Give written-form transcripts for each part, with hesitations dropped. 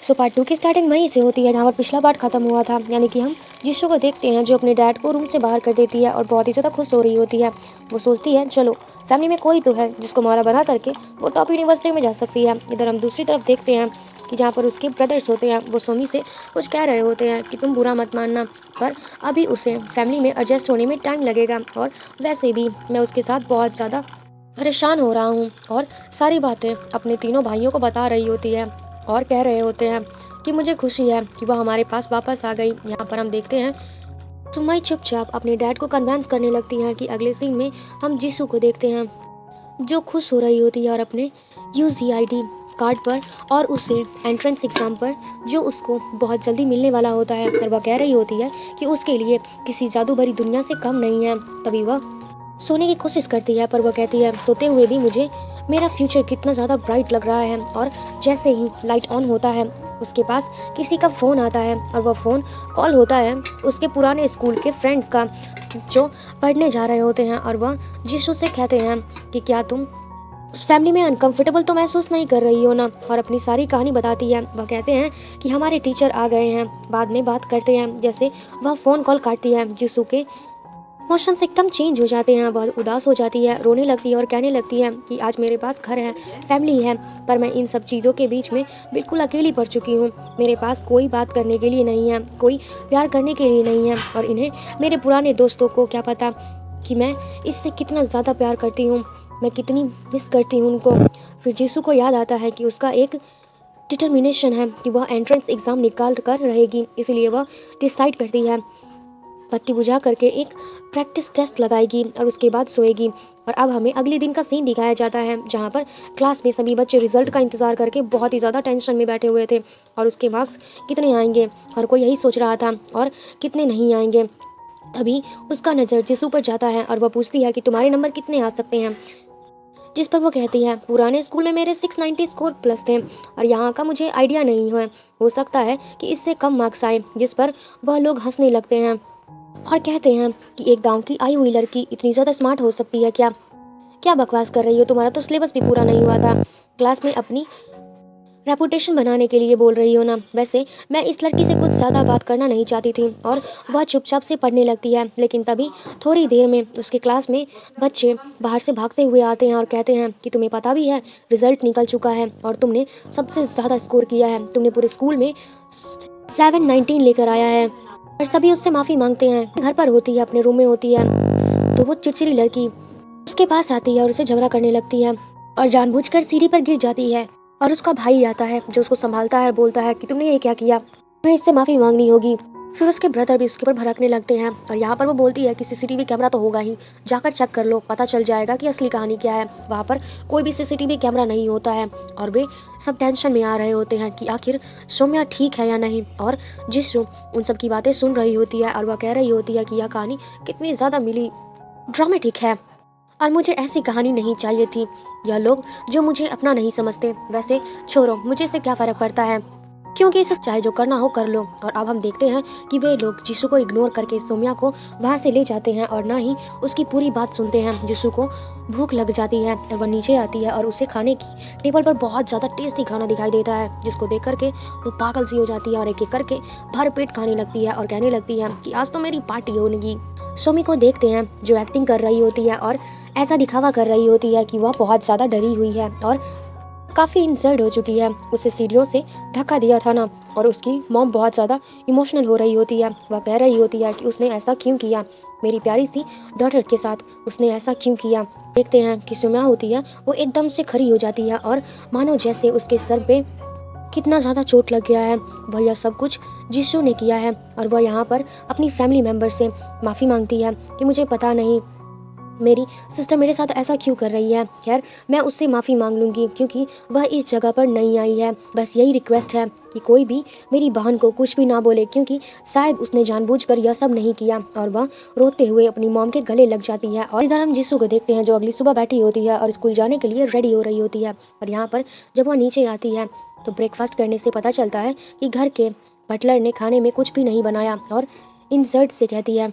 So part 2 की starting वहीं से होती है जहाँ पर पिछला पार्ट खत्म हुआ था, यानी कि हम जिशु को देखते हैं जो अपने डैड को रूम से बाहर कर देती है और बहुत ही ज़्यादा खुश हो रही होती है। वो सोचती है चलो फैमिली में कोई तो है जिसको मारा बना करके वो टॉप यूनिवर्सिटी में जा सकती है। इधर हम दूसरी तरफ देखते हैं कि जहाँ पर उसके ब्रदर्स होते हैं वो सोमी से कुछ कह रहे होते हैं कि तुम बुरा मत मानना, पर अभी उसे फैमिली में एडजस्ट होने में टाइम लगेगा और वैसे भी मैं उसके साथ बहुत ज़्यादा परेशान हो रहा हूँ। और सारी बातें अपने तीनों भाइयों को बता रही होती है और कह रहे होते हैं कि मुझे खुशी है कि वह हमारे पास वापस आ गई। यहाँ पर हम देखते हैं सुमई चुपचाप अपने डैड को कन्विंस करने लगती है कि अगले सीन में हम जीसू को देखते हैं जो खुश हो रही होती है और अपने UCID कार्ड पर और उसे एंट्रेंस एग्ज़ाम पर जो उसको बहुत जल्दी मिलने वाला होता है, और वह कह रही होती है कि उसके लिए किसी जादू भरी दुनिया से कम नहीं है। तभी वह सोने की कोशिश करती है पर वह कहती है सोते हुए भी मुझे मेरा फ्यूचर कितना ज़्यादा ब्राइट लग रहा है। और जैसे ही लाइट ऑन होता है उसके पास किसी का फ़ोन आता है और वह फ़ोन कॉल होता है उसके पुराने स्कूल के फ्रेंड्स का जो पढ़ने जा रहे होते हैं। और वह जिशु से कहते हैं कि क्या तुम उस फैमिली में अनकंफर्टेबल तो महसूस नहीं कर रही हो ना, और अपनी सारी कहानी बताती है। वह कहते हैं कि हमारे टीचर आ गए हैं, बाद में बात करते हैं। जैसे वह फ़ोन कॉल काटती है जिसू के इमोशंस एकदम चेंज हो जाते हैं, बहुत उदास हो जाती है, रोने लगती है और कहने लगती है कि आज मेरे पास घर है, फैमिली है, पर मैं इन सब चीज़ों के बीच में बिल्कुल अकेली पड़ चुकी हूँ। मेरे पास कोई बात करने के लिए नहीं है, कोई प्यार करने के लिए नहीं है, और इन्हें मेरे पुराने दोस्तों को क्या पता कि मैं इससे कितना ज़्यादा प्यार करती हूँ, मैं कितनी मिस करती हूँ उनको। फिर जीसू को याद आता है कि उसका एक डिटर्मिनेशन है कि वह एंट्रेंस एग्ज़ाम निकाल कर रहेगी, इसलिए वह डिसाइड करती है बत्ती बुझा करके एक प्रैक्टिस टेस्ट लगाएगी और उसके बाद सोएगी। और अब हमें अगले दिन का सीन दिखाया जाता है जहाँ पर क्लास में सभी बच्चे रिजल्ट का इंतज़ार करके बहुत ही ज़्यादा टेंशन में बैठे हुए थे, और उसके मार्क्स कितने आएंगे हर कोई यही सोच रहा था, और कितने नहीं आएंगे। तभी उसका नज़र जिसू पर जाता है और वह पूछती है कि तुम्हारे नंबर कितने आ सकते हैं, जिस पर वो कहती है पुराने स्कूल में मेरे 690 स्कोर प्लस थे और यहाँ का मुझे आइडिया नहीं है, हो सकता है कि इससे कम मार्क्स आए। जिस पर वह लोग हंसने लगते हैं और कहते हैं कि एक गांव की आई हुई लड़की इतनी ज़्यादा स्मार्ट हो सकती है क्या? क्या बकवास कर रही हो, तुम्हारा तो सिलेबस भी पूरा नहीं हुआ था, क्लास में अपनी रेपुटेशन बनाने के लिए बोल रही हो ना। वैसे मैं इस लड़की से कुछ ज़्यादा बात करना नहीं चाहती थी। और वह चुपचाप से पढ़ने लगती है, लेकिन तभी थोड़ी देर में उसके क्लास में बच्चे बाहर से भागते हुए आते हैं और कहते हैं कि तुम्हें पता भी है रिजल्ट निकल चुका है और तुमने सबसे ज़्यादा स्कोर किया है, तुमने पूरे स्कूल में 719 लेकर आया है। और सभी उससे माफ़ी मांगते हैं। घर पर होती है, अपने रूम में होती है, तो वो चिड़चिड़ी लड़की उसके पास आती है और उसे झगड़ा करने लगती है और जानबूझकर सीढ़ी पर गिर जाती है। और उसका भाई आता है जो उसको संभालता है और बोलता है कि तुमने ये क्या किया, तुम्हें इससे माफ़ी मांगनी होगी। फिर उसके ब्रदर भी उसके ऊपर भड़कने लगते हैं और यहाँ पर वो बोलती है कि CCTV कैमरा तो होगा ही, जाकर चेक कर लो, पता चल जाएगा कि असली कहानी क्या है। वहाँ पर कोई भी CCTV कैमरा नहीं होता है और वे सब टेंशन में आ रहे होते हैं कि आखिर सौम्या ठीक है या नहीं। और जिसु उन सब की बातें सुन रही होती है और वह कह रही होती है कि यह कहानी कितनी ज़्यादा मिली ड्रामेटिक है और मुझे ऐसी कहानी नहीं चाहिए थी। यह लोग जो मुझे अपना नहीं समझते, वैसे छोड़ो, मुझे इससे क्या फ़र्क पड़ता है, क्योंकि सब चाहे जो करना हो कर लो। और अब हम देखते हैं कि वे लोग जिसु को इग्नोर करके सौम्या को वहाँ से ले जाते हैं और ना ही उसकी पूरी बात सुनते हैं। जिसु को भूख लग जाती है और वह नीचे आती है और उसे खाने की टेबल पर बहुत ज़्यादा टेस्टी खाना दिखाई देता है, जिसको देख करके वो पागल सी हो जाती है और एक एक करके भर पेट खाने लगती है और कहने लगती है कि आज तो मेरी पार्टी होगी। सोमी को देखते हैं जो एक्टिंग कर रही होती है और ऐसा दिखावा कर रही होती है कि वह बहुत ज़्यादा डरी हुई है और काफ़ी इंसल्ट हो चुकी है। उसे सीढ़ियों से धक्का दिया था ना, और उसकी मॉम बहुत ज़्यादा इमोशनल हो रही होती है। वह कह रही होती है कि उसने ऐसा क्यों किया, मेरी प्यारी सी डॉटर के साथ उसने ऐसा क्यों किया। देखते हैं कि सुम्या होती है वो एकदम से खड़ी हो जाती है और मानो जैसे उसके सर पे कितना ज़्यादा चोट लग गया है। वह यह सब कुछ जिसु ने किया है और वह यहाँ पर अपनी फैमिली मेम्बर से माफ़ी मांगती है कि मुझे पता नहीं मेरी सिस्टर मेरे साथ ऐसा क्यों कर रही है। खैर मैं उससे माफ़ी मांग लूँगी क्योंकि वह इस जगह पर नहीं आई है। बस यही रिक्वेस्ट है कि कोई भी मेरी बहन को कुछ भी ना बोले, क्योंकि शायद उसने जानबूझकर यह सब नहीं किया। और वह रोते हुए अपनी मॉम के गले लग जाती है। और इधर हम जिसू को देखते हैं जो अगली सुबह बैठी होती है और स्कूल जाने के लिए रेडी हो रही होती है। और यहाँ पर जब वह नीचे आती है तो ब्रेकफास्ट करने से पता चलता है कि घर के बटलर ने खाने में कुछ भी नहीं बनाया और इंसल्ट से कहती है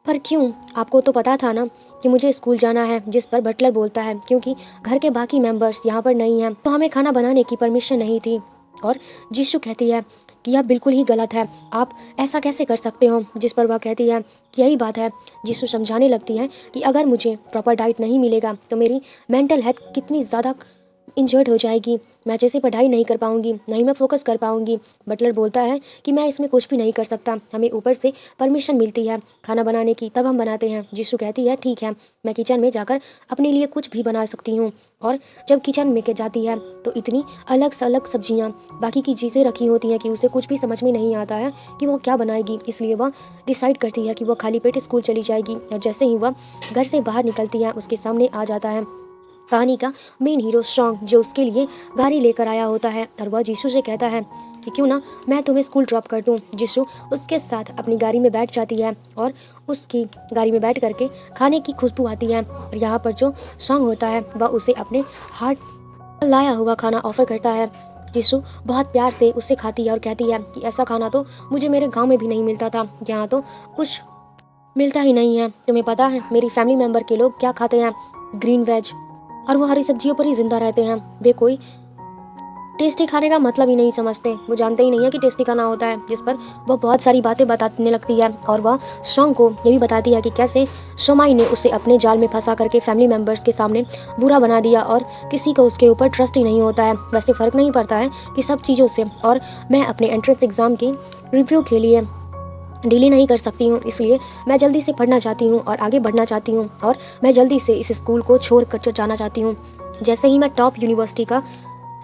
पर क्यों, आपको तो पता था ना कि मुझे स्कूल जाना है। जिस पर बटलर बोलता है क्योंकि घर के बाकी मेंबर्स यहाँ पर नहीं हैं तो हमें खाना बनाने की परमिशन नहीं थी। और जिशु कहती है कि यह बिल्कुल ही गलत है, आप ऐसा कैसे कर सकते हो, जिस पर वह कहती है कि यही बात है। जिशु समझाने लगती है कि अगर मुझे प्रॉपर डाइट नहीं मिलेगा तो मेरी मेंटल हेल्थ कितनी ज़्यादा इंजर्ड हो जाएगी, मैं अच्छे से पढ़ाई नहीं कर पाऊंगी, नहीं मैं फोकस कर पाऊंगी। बटलर बोलता है कि मैं इसमें कुछ भी नहीं कर सकता, हमें ऊपर से परमिशन मिलती है खाना बनाने की, तब हम बनाते हैं। जिशु कहती है ठीक है, मैं किचन में जाकर अपने लिए कुछ भी बना सकती हूँ। और जब किचन में के जाती है तो इतनी अलग अलग सब्जियाँ, बाकी की चीज़ें रखी होती हैं कि उसे कुछ भी समझ में नहीं आता है कि वो क्या बनाएगी। इसलिए वह डिसाइड करती है कि वह खाली पेट स्कूल चली जाएगी। और जैसे ही वह घर से बाहर निकलती है उसके सामने आ जाता है कहानी का मेन हीरो सॉन्ग, जो उसके लिए गाड़ी लेकर आया होता है। और वह जिशु से कहता है कि क्यों ना मैं तुम्हें स्कूल ड्रॉप कर दूं। जिशु उसके साथ अपनी गाड़ी में बैठ जाती है और उसकी गाड़ी में बैठ करके खाने की खुशबू आती है। और यहाँ पर जो सॉन्ग होता है वह उसे अपने हाथ लाया हुआ खाना ऑफर करता है। जिशु बहुत प्यार से उससे खाती है और कहती है कि ऐसा खाना तो मुझे मेरे गाँव में भी नहीं मिलता था, यहाँ तो कुछ मिलता ही नहीं है। तुम्हें पता है मेरी फैमिली मेम्बर के लोग क्या खाते हैं, ग्रीन वेज, और वो हरी सब्जियों पर ही जिंदा रहते हैं। वे कोई टेस्टी खाने का मतलब ही नहीं समझते, वो जानते ही नहीं है कि टेस्टी खाना होता है। जिस पर वो बहुत सारी बातें बताने लगती है और वह सॉन्ग को ये भी बताती है कि कैसे सोमाई ने उसे अपने जाल में फंसा करके फैमिली मेम्बर्स के सामने बुरा बना दिया और किसी को उसके ऊपर ट्रस्ट ही नहीं होता है। वैसे फ़र्क नहीं पड़ता है कि सब चीज़ों से, और मैं अपने एंट्रेंस एग्ज़ाम की रिव्यू के लिए डिले नहीं कर सकती हूँ, इसलिए मैं जल्दी से पढ़ना चाहती हूँ और आगे बढ़ना चाहती हूँ, और मैं जल्दी से इस स्कूल को छोड़ कर जाना चाहती हूँ। जैसे ही मैं टॉप यूनिवर्सिटी का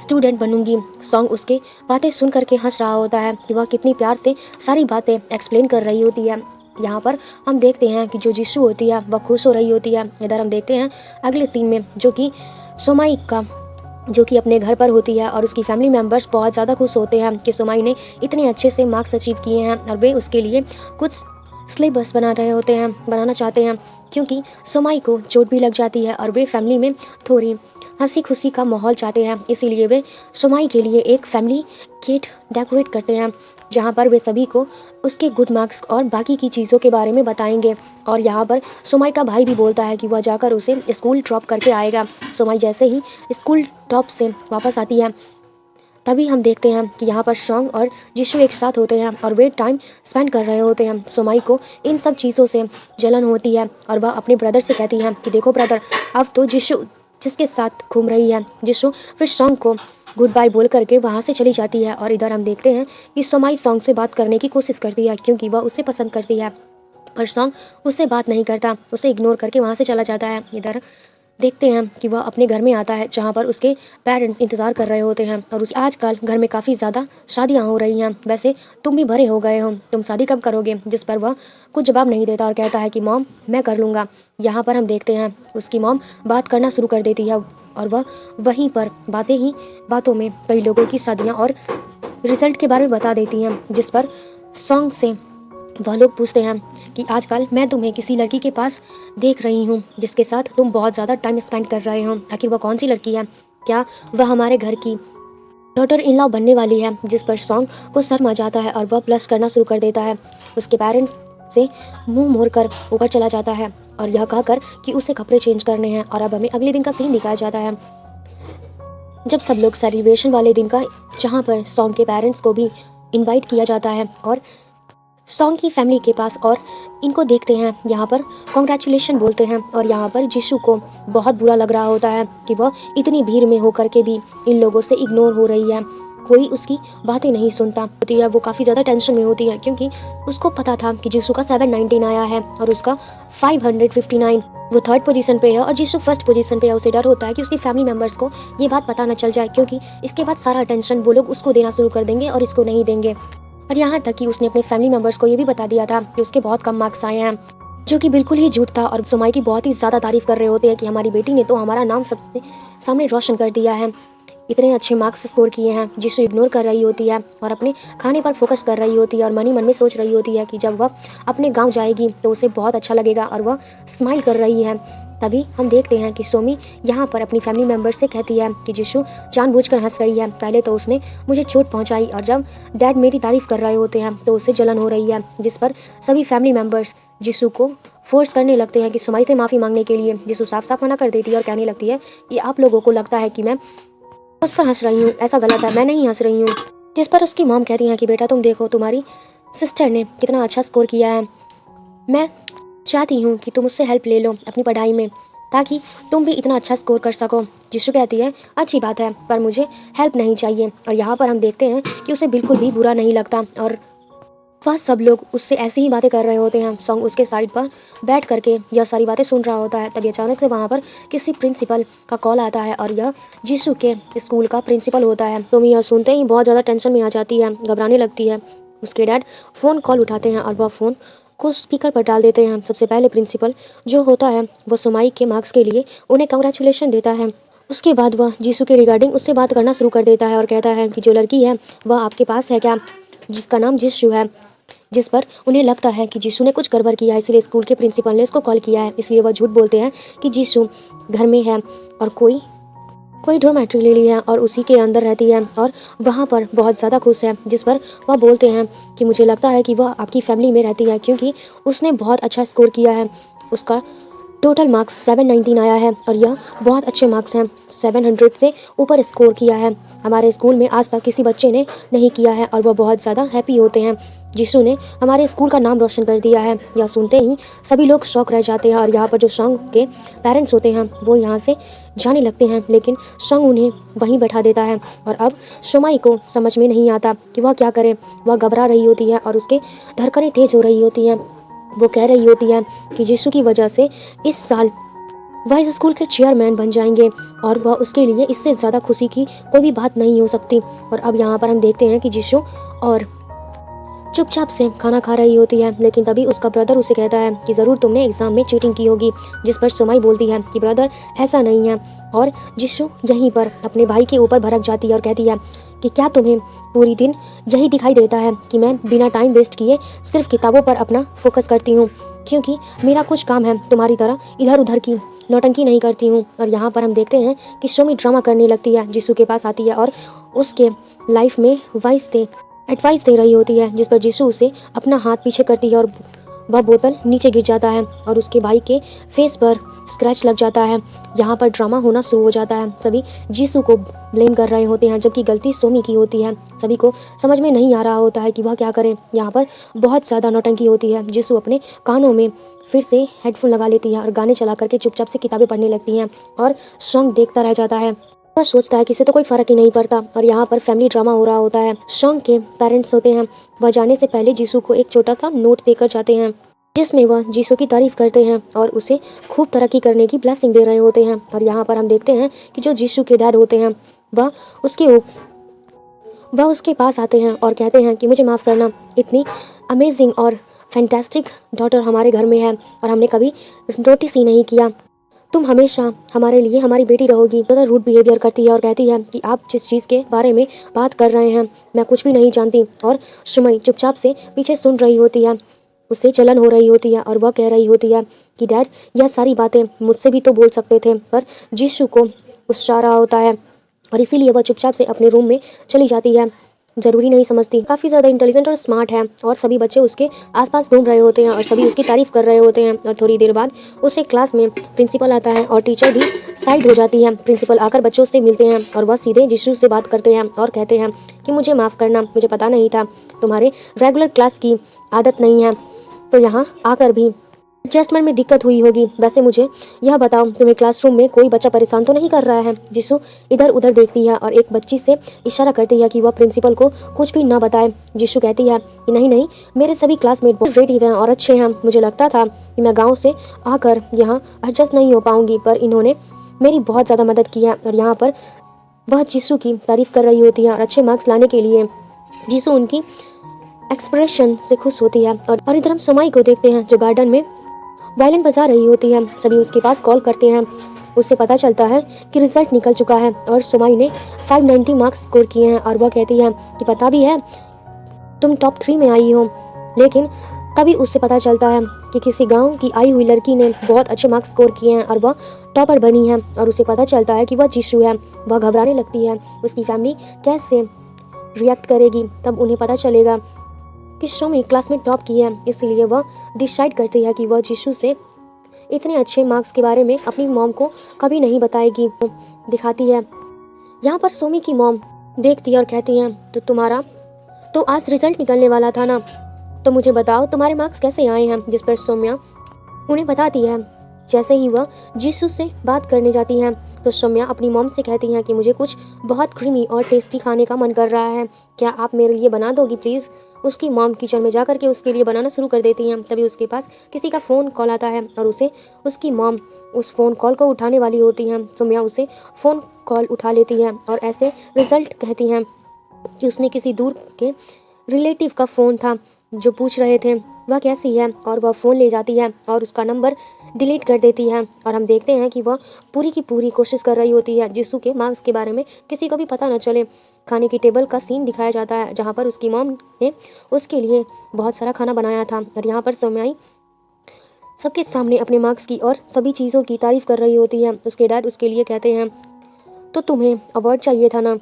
स्टूडेंट बनूंगी। सॉन्ग उसके बातें सुन करके हंस रहा होता है कि वह कितनी प्यार से सारी बातें एक्सप्लेन कर रही होती है। यहाँ पर हम देखते हैं कि जो जिशु होती है वह खुश हो रही होती है। इधर हम देखते हैं अगले सीन में जो कि सोमाई का, जो कि अपने घर पर होती है और उसकी फैमिली मेम्बर्स बहुत ज़्यादा खुश होते हैं कि सोमाई ने इतने अच्छे से मार्क्स अचीव किए हैं और वे उसके लिए कुछ सिलेबस बनाना चाहते हैं, क्योंकि सोमाई को चोट भी लग जाती है और वे फैमिली में थोड़ी हंसी खुशी का माहौल चाहते हैं। इसीलिए वे सोमाई के लिए एक फैमिली किट डेकोरेट करते हैं, जहां पर वे सभी को उसके गुड मार्क्स और बाकी की चीज़ों के बारे में बताएंगे। और यहाँ पर सोमाई का भाई भी बोलता है कि वह जाकर उसे स्कूल ड्रॉप करके आएगा। सोमाई जैसे ही स्कूल टॉप से वापस आती है तभी हम देखते हैं कि यहाँ पर सॉन्ग और जिशु एक साथ होते हैं और वे टाइम स्पेंड कर रहे होते हैं। सोमाई को इन सब चीज़ों से जलन होती है और वह अपने ब्रदर से कहती है कि देखो ब्रदर, अब तो जिशु जिसके साथ घूम रही है। जिशु फिर सॉन्ग को गुड बाय बोल करके वहाँ से चली जाती है। और इधर हम देखते हैं कि सोमाई सॉन्ग से बात करने की कोशिश करती है क्योंकि वह उसे पसंद करती है, पर सॉन्ग उससे बात नहीं करता, उसे इग्नोर करके वहाँ से चला जाता है। इधर देखते हैं कि वह अपने घर में आता है जहाँ पर उसके पेरेंट्स इंतज़ार कर रहे होते हैं। और उस आजकल घर में काफ़ी ज़्यादा शादियाँ हो रही हैं, वैसे तुम भी बड़े हो गए हो, तुम शादी कब करोगे। जिस पर वह कुछ जवाब नहीं देता और कहता है कि मॉम मैं कर लूँगा। यहाँ पर हम देखते हैं उसकी मॉम बात करना शुरू कर देती है और वह वहीं पर बातों में कई लोगों की शादियाँ और रिजल्ट के बारे में बता देती हैं। जिस पर सॉन्ग से वह लोग पूछते हैं कि आजकल मैं तुम्हें किसी लड़की के पास देख रही हूँ जिसके साथ तुम बहुत ज़्यादा टाइम स्पेंड कर रहे हो, आखिर वह कौन सी लड़की है, क्या वह हमारे घर की डॉटर इन लॉ बनने वाली है। जिस पर सॉन्ग को सर मच जाता है और वह प्लस करना शुरू कर देता है। उसके पेरेंट्स से मुंह मोड़कर ऊपर चला जाता है और यह कहकर कि उसे कपड़े चेंज करने हैं। और अब हमें अगले दिन का सीन दिखाया जाता है जब सब लोग सेलिब्रेशन वाले दिन का, जहाँ पर सॉन्ग के पेरेंट्स को भी इन्वाइट किया जाता है और सॉन्ग की फैमिली के पास, और इनको देखते हैं यहाँ पर कॉन्ग्रेचुलेशन बोलते हैं। और यहाँ पर जिशु को बहुत बुरा लग रहा होता है कि वह इतनी भीड़ में होकर के भी इन लोगों से इग्नोर हो रही है, कोई उसकी बातें नहीं सुनता होती है। वो काफ़ी ज़्यादा टेंशन में होती है क्योंकि उसको पता था कि जिशु का 719 आया है और उसका 559, वो थर्ड पोजीशन पे है और जिशु फर्स्ट पोजीशन पे है। उसे डर होता है कि उसकी फैमिली मेम्बर्स को ये बात पता न चल जाए, क्योंकि इसके बाद सारा अटेंशन वो लोग उसको देना शुरू कर देंगे और इसको नहीं देंगे। और यहाँ तक कि उसने अपने फैमिली मेम्बर्स को ये भी बता दिया था कि उसके बहुत कम मार्क्स आए हैं, जो कि बिल्कुल ही झूठ था। और सोमाई की बहुत ही ज़्यादा तारीफ कर रहे होते हैं कि हमारी बेटी ने तो हमारा नाम सबसे सामने रोशन कर दिया है, इतने अच्छे मार्क्स स्कोर किए हैं। जिसको इग्नोर कर रही होती है और अपने खाने पर फोकस कर रही होती है और मन ही मन में सोच रही होती है कि जब वह अपने गांव जाएगी तो उसे बहुत अच्छा लगेगा, और वह स्माइल कर रही है। तभी हम देखते हैं कि सोमी यहाँ पर अपनी फैमिली मेम्बर से कहती है कि जिशु जानबूझकर हंस रही है, पहले तो उसने मुझे चोट पहुँचाई और जब डैड मेरी तारीफ कर रहे होते हैं तो उसे जलन हो रही है। जिस पर सभी फैमिली मेम्बर्स जिशु को फोर्स करने लगते हैं कि सोमाई से माफ़ी मांगने के लिए। जिशु साफ साफ मना कर देती है और कहने लगती है कि आप लोगों को लगता है कि मैं उस पर हंस रही हूँ, ऐसा गलत है, मैं नहीं हंस रही हूँ। जिस पर उसकी मॉम कहती हैं कि बेटा तुम देखो तुम्हारी सिस्टर ने कितना अच्छा स्कोर किया है, मैं चाहती हूँ कि तुम उससे हेल्प ले लो अपनी पढ़ाई में ताकि तुम भी इतना अच्छा स्कोर कर सको। जिशु कहती है अच्छी बात है पर मुझे हेल्प नहीं चाहिए। और यहाँ पर हम देखते हैं कि उसे बिल्कुल भी बुरा नहीं लगता और वह सब लोग उससे ऐसी ही बातें कर रहे होते हैं। सॉन्ग उसके साइड पर बैठ करके यह सारी बातें सुन रहा होता है। तभी अचानक से वहाँ पर किसी प्रिंसिपल का कॉल आता है और यह जिशु के स्कूल का प्रिंसिपल होता है। तो यह सुनते ही बहुत ज़्यादा टेंशन में आ जाती है, घबराने लगती है। उसके डैड फ़ोन कॉल उठाते हैं और वह फ़ोन को स्पीकर पर डाल देते हैं। सबसे पहले प्रिंसिपल जो होता है वो सुमाई के मार्क्स के लिए उन्हें कंग्रेचुलेशन देता है। उसके बाद वह जीसू के रिगार्डिंग उससे बात करना शुरू कर देता है और कहता है कि जो लड़की है वह आपके पास है क्या, जिसका नाम जिशु है। जिस पर उन्हें लगता है कि जीशु ने कुछ गड़बड़ किया है, इसलिए स्कूल के प्रिंसिपल ने इसको कॉल किया है। इसलिए वह झूठ बोलते हैं कि जीशु घर में है और कोई डॉर्मेट्री ले ली है और उसी के अंदर रहती है और वहाँ पर बहुत ज़्यादा खुश है। जिस पर वह बोलते हैं कि मुझे लगता है कि वह आपकी फैमिली में रहती है क्योंकि उसने बहुत अच्छा स्कोर किया है। उसका टोटल मार्क्स 719 आया है और यह बहुत अच्छे मार्क्स हैं। 700 से ऊपर स्कोर किया है। हमारे स्कूल में आज तक किसी बच्चे ने नहीं किया है और वह बहुत ज़्यादा हैप्पी होते हैं। जिशु ने हमारे स्कूल का नाम रोशन कर दिया है। यह सुनते ही सभी लोग शौक रह जाते हैं और यहाँ पर जो सॉन्ग के पेरेंट्स होते हैं वो यहाँ से जाने लगते हैं, लेकिन सॉन्ग उन्हें वहीं बैठा देता है। और अब शोमाई को समझ में नहीं आता कि वह क्या करे। वह घबरा रही होती है और उसके धड़कनें तेज हो रही होती हैं। वो कह रही होती है कि जिशु की वजह से इस साल वह इस स्कूल के चेयरमैन बन जाएंगे और वह उसके लिए इससे ज़्यादा खुशी की कोई भी बात नहीं हो सकती। और अब यहाँ पर हम देखते हैं कि जिशु और चुपचाप से खाना खा रही होती है, लेकिन तभी उसका ब्रदर उसे कहता है कि ज़रूर तुमने एग्ज़ाम में चीटिंग की होगी। जिस पर सुमाई बोलती है कि ब्रदर ऐसा नहीं है। और जिशु यहीं पर अपने भाई के ऊपर भड़क जाती है और कहती है कि क्या तुम्हें पूरी दिन यही दिखाई देता है कि मैं बिना टाइम वेस्ट किए सिर्फ किताबों पर अपना फोकस करती हूँ, क्योंकि मेरा कुछ काम है तुम्हारी तरह इधर उधर की नौटंकी नहीं करती हूँ। और यहाँ पर हम देखते हैं कि शोमी ड्रामा करने लगती है, जिशु के पास आती है और उसके लाइफ में एडवाइस दे रही होती है। जिस पर जिशु उसे अपना हाथ पीछे करती है और वह बोतल नीचे गिर जाता है और उसके भाई के फेस पर स्क्रैच लग जाता है। यहाँ पर ड्रामा होना शुरू हो जाता है। सभी जिशु को ब्लेम कर रहे होते हैं जबकि गलती सोमी की होती है। सभी को समझ में नहीं आ रहा होता है कि वह क्या करें। यहाँ पर बहुत ज़्यादा नौटंकी होती है। जिशु अपने कानों में फिर से हेडफोन लगा लेती है और गाने चला करके चुपचाप से किताबें पढ़ने लगती हैं और सॉन्ग देखता रह जाता है। वह सोचता है कि इसे तो कोई फर्क ही नहीं पड़ता। और यहाँ पर फैमिली ड्रामा हो रहा होता है। सॉन्ग के पेरेंट्स होते हैं, वह जाने से पहले जीसू को एक छोटा सा नोट देकर जाते हैं जिसमें वह जीसू की तारीफ करते हैं और उसे खूब तरक्की करने की ब्लेसिंग दे रहे होते हैं। और यहाँ पर हम देखते हैं कि जो जीसू के डैड होते हैं वह उसके पास आते हैं और कहते हैं कि मुझे माफ़ करना, इतनी अमेजिंग और फैंटास्टिक डॉटर हमारे घर में है और हमने कभी नोटिस ही नहीं किया। तुम हमेशा हमारे लिए हमारी बेटी रहोगी। ज़्यादा रूड बिहेवियर करती है और कहती है कि आप जिस चीज़ के बारे में बात कर रहे हैं मैं कुछ भी नहीं जानती। और सुमई चुपचाप से पीछे सुन रही होती है, उससे जलन हो रही होती है और वह कह रही होती है कि डैड यह सारी बातें मुझसे भी तो बोल सकते थे। पर जीशु को गुस्सा आ रहा होता है और इसीलिए वह चुपचाप से अपने रूम में चली जाती है। ज़रूरी नहीं समझती, काफ़ी ज़्यादा इंटेलिजेंट और स्मार्ट है और सभी बच्चे उसके आसपास घूम रहे होते हैं और सभी उसकी तारीफ़ कर रहे होते हैं। और थोड़ी देर बाद उसे क्लास में प्रिंसिपल आता है और टीचर भी साइड हो जाती है। प्रिंसिपल आकर बच्चों से मिलते हैं और वह सीधे जिशु से बात करते हैं और कहते हैं कि मुझे माफ़ करना, मुझे पता नहीं था, तुम्हारे रेगुलर क्लास की आदत नहीं है तो यहाँ आकर भी एडजस्टमेंट में दिक्कत हुई होगी। वैसे मुझे यह बताओ तुम्हें क्लासरूम में कोई बच्चा परेशान तो नहीं कर रहा है। जिसु इधर उधर देखती है और एक बच्ची से इशारा करती है कि वह प्रिंसिपल को कुछ भी ना बताए। जिसु कहती है कि नहीं नहीं, मेरे सभी क्लासमेट बहुत क्रिएटिव हैं और अच्छे हैं। मुझे लगता था कि मैं गाँव से आकर यहाँ एडजस्ट नहीं हो पाऊँगी, पर इन्होंने मेरी बहुत ज़्यादा मदद की है। और यहाँ पर वह जिसु की तारीफ़ कर रही होती है और अच्छे मार्क्स लाने के लिए जिसु उनकी एक्सप्रेशन से खुश होती है। और इधर हम सुमाई को देखते हैं जो गार्डन में वायलिन बजा रही होती है। सभी उसके पास कॉल करते हैं। उससे पता चलता है कि रिजल्ट निकल चुका है और सुमाई ने 590 मार्क्स स्कोर किए हैं। और वह कहती है कि पता भी है तुम टॉप 3 में आई हो। लेकिन तभी उससे पता चलता है कि किसी गांव की आई हुई लड़की ने बहुत अच्छे मार्क्स स्कोर किए हैं और वह टॉपर बनी है। और उसे पता चलता है कि वह जिशु है। वह घबराने लगती है, उसकी फैमिली कैसे रिएक्ट करेगी। तब उन्हें पता चलेगा कि शोमी क्लास में टॉप की है, इसलिए वह डिसाइड करती है कि वह जिशु से इतने अच्छे मार्क्स के बारे में अपनी मॉम को कभी नहीं बताएगी। दिखाती है यहाँ पर सोमी की मॉम देखती है और कहती हैं तो तुम्हारा तो आज रिजल्ट निकलने वाला था ना, तो मुझे बताओ तुम्हारे मार्क्स कैसे आए हैं। जिस पर सौम्या उन्हें बताती है। जैसे ही वह जीसू से बात करने जाती हैं तो सौम्या अपनी मॉम से कहती हैं कि मुझे कुछ बहुत क्रीमी और टेस्टी खाने का मन कर रहा है, क्या आप मेरे लिए बना दोगी प्लीज़। उसकी मॉम किचन में जा कर के उसके लिए बनाना शुरू कर देती हैं। तभी उसके पास किसी का फ़ोन कॉल आता है और उसे उसकी मॉम उस फ़ोन कॉल को उठाने वाली होती हैं। सौम्या उसे फ़ोन कॉल उठा लेती है और ऐसे रिजल्ट कहती हैं कि उसने किसी दूर के रिलेटिव का फ़ोन था जो पूछ रहे थे वह कैसी है, और वह फ़ोन ले जाती है और उसका नंबर डिलीट कर देती है। और हम देखते हैं कि वह पूरी की पूरी कोशिश कर रही होती है जिसू के मार्क्स के बारे में किसी को भी पता न चले। खाने की टेबल का सीन दिखाया जाता है जहाँ पर उसकी मॉम ने उसके लिए बहुत सारा खाना बनाया था और यहाँ पर सौम्याई सबके सामने अपने मार्क्स की और सभी चीज़ों की तारीफ़ कर रही होती है। उसके डैड उसके लिए कहते हैं तो तुम्हें अवार्ड चाहिए था ना,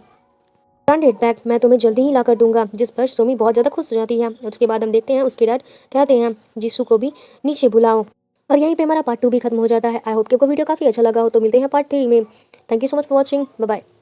ब्रांडेड बैग मैं तुम्हें जल्दी ही ला कर दूंगा। जिस पर सोमी बहुत ज़्यादा खुश हो जाती है और उसके बाद हम देखते हैं उसके डैड कहते हैं जीसू को भी नीचे बुलाओ। और यहीं पे हमारा पार्ट 2 भी खत्म हो जाता है। आई होप कि आपको वीडियो काफ़ी अच्छा लगा हो, तो मिलते हैं पार्ट 3 में। Thank you so much for watching, bye bye.